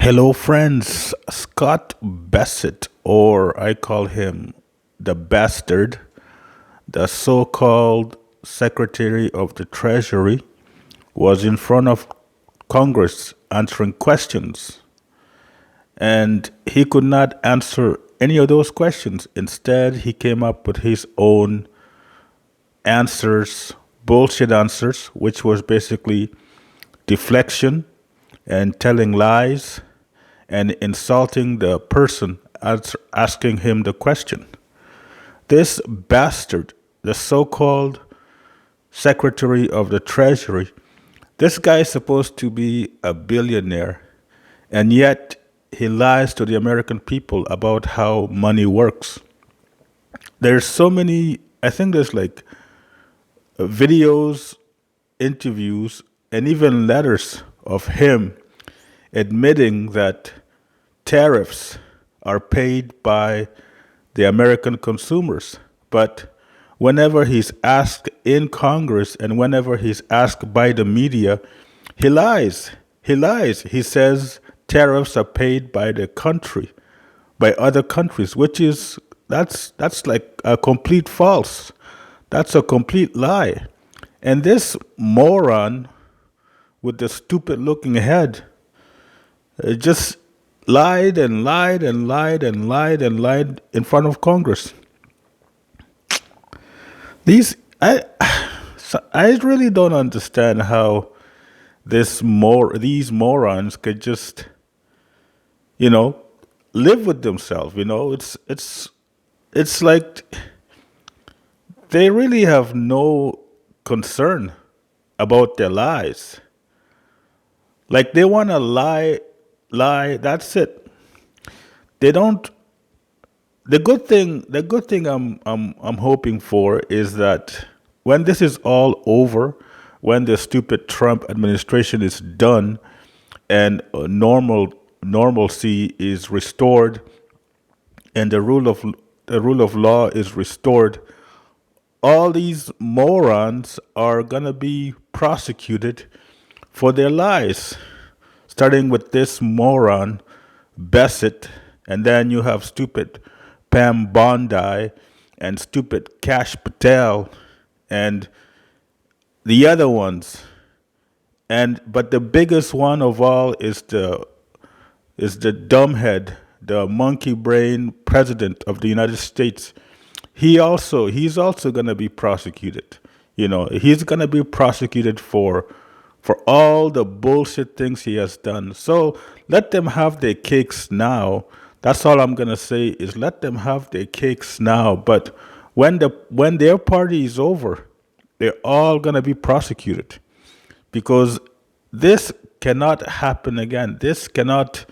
Hello, friends. Scott Bassett, or I call him the bastard, the so called Secretary of the Treasury, was in front of Congress answering questions, and he could not answer any of those questions. Instead, he came up with his own answers, bullshit answers, which was basically deflection and telling lies and insulting the person asking him the question. This bastard, the so called Secretary of the Treasury, this guy is supposed to be a billionaire, and yet he lies to the American people about how money works. There's so many, I think there's like videos, interviews, and even letters of him admitting that tariffs are paid by the American consumers. But whenever he's asked in Congress and whenever he's asked by the media, he lies. He lies. He says tariffs are paid by the country, by other countries, which is that's like a complete false. That's a complete lie. And this moron with the stupid looking head just lied and lied and lied and lied and lied in front of Congress. These I really don't understand how these morons could just you know live with themselves. It's like they really have no concern about their lives. Like they want to lie. That's it. They don't. The good thing I'm hoping for is that when this is all over, when the stupid Trump administration is done, and normalcy is restored, and the rule of law is restored, all these morons are gonna be prosecuted for their lies, starting with this moron Bassett, and then you have stupid Pam Bondi and stupid Cash Patel and the other ones. And but the biggest one of all is the dumbhead, the monkey brain president of the United States. He's also going to be prosecuted. He's going to be prosecuted for all the bullshit things he has done. So let them have their cakes now. That's all I'm going to say is let them have their cakes now, but when their party is over, they're all going to be prosecuted because this cannot happen again. This cannot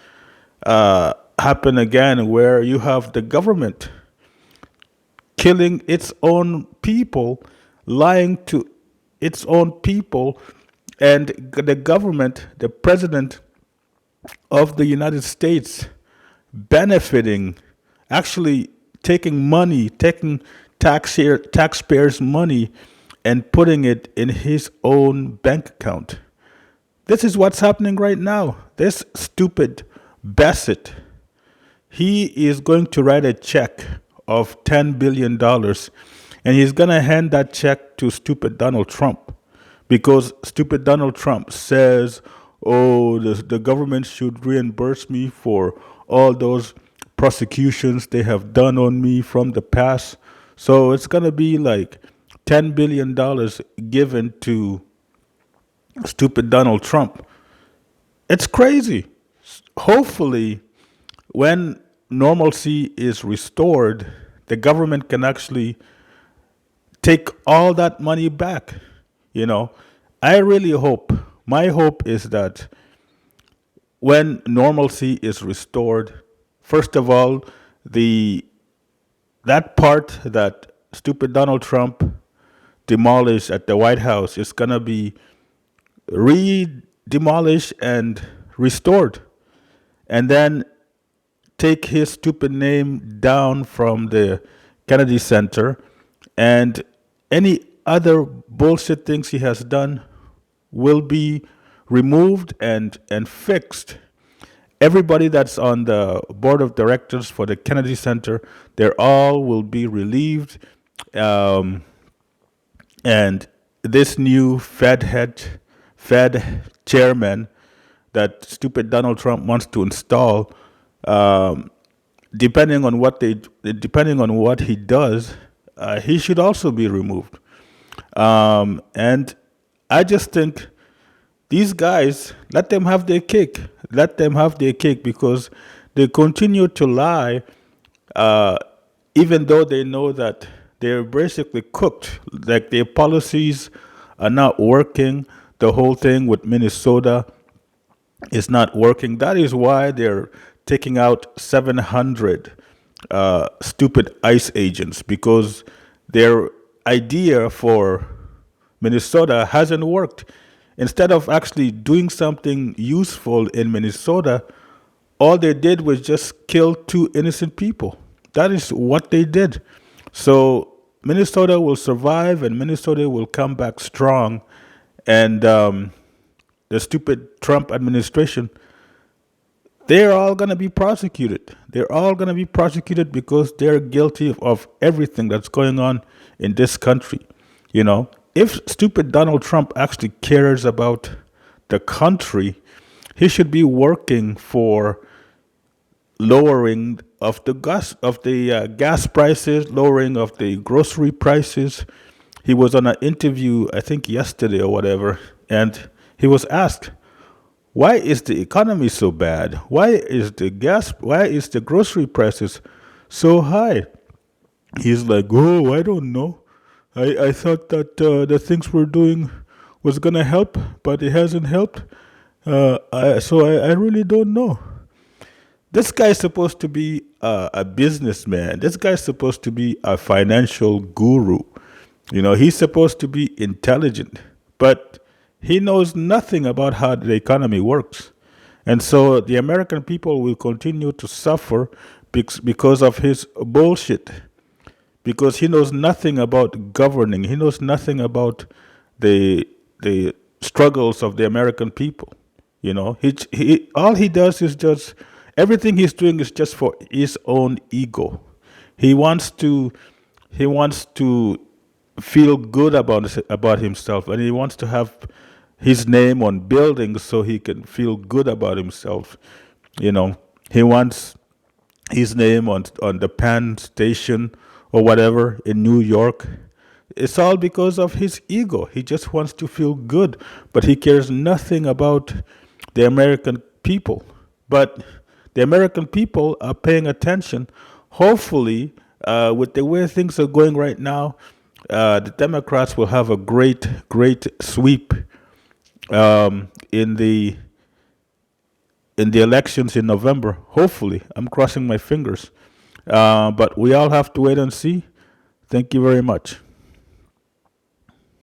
happen again where you have the government killing its own people, lying to its own people, and the government, the president of the United States, benefiting, actually taking money, taking taxpayers' money, and putting it in his own bank account. This is what's happening right now. This stupid Bassett, he is going to write a check of $10 billion, and he's going to hand that check to stupid Donald Trump because stupid Donald Trump says, oh, the government should reimburse me for all those prosecutions they have done on me from the past. So it's going to be like $10 billion given to stupid Donald Trump. It's crazy. Hopefully, when normalcy is restored, the government can actually take all that money back. I really hope, my hope is that when normalcy is restored, first of all, the that part that stupid Donald Trump demolished at the White House is gonna be re-demolished and restored, and then take his stupid name down from the Kennedy Center, and any other bullshit things he has done will be removed and fixed. Everybody that's on the board of directors for the Kennedy Center, they're all will be relieved. Um, and this new Fed chairman that stupid Donald Trump wants to install, um, depending on what he does, he should also be removed. And I just think these guys, let them have their cake. Let them have their cake because they continue to lie, uh, even though they know that they're basically cooked. Like their policies are not working. The whole thing with Minnesota is not working. That is why they're taking out 700 stupid ICE agents because their idea for Minnesota hasn't worked. Instead of actually doing something useful in Minnesota, all they did was just kill two innocent people. That is what they did. So Minnesota will survive and Minnesota will come back strong. And the stupid Trump administration, they're all going to be prosecuted. They're all going to be prosecuted because they're guilty of everything that's going on in this country. You know, if stupid Donald Trump actually cares about the country, he should be working for lowering of the gas prices, lowering of the grocery prices. He was on an interview, I think yesterday or whatever, and he was asked, "Why is the economy so bad? Why is the grocery prices so high?" He's like, "Oh, I don't know. I thought that the things we're doing was gonna help, but it hasn't helped. I really don't know." This guy's supposed to be a businessman. This guy's supposed to be a financial guru. You know, he's supposed to be intelligent, but he knows nothing about how the economy works. And so the American people will continue to suffer because of his bullshit, because he knows nothing about governing. He knows nothing about the struggles of the American people. You know, he all he does is just everything he's doing is just for his own ego. He wants to he wants to feel good about himself, and he wants to have his name on buildings so he can feel good about himself. You know, he wants his name on the Penn Station or whatever in New York. It's all because of his ego. He just wants to feel good, but he cares nothing about the American people. But the American people are paying attention. Hopefully, with the way things are going right now, the Democrats will have a great sweep in the elections in November. Hopefully, I'm crossing my fingers. But we all have to wait and see. Thank you very much.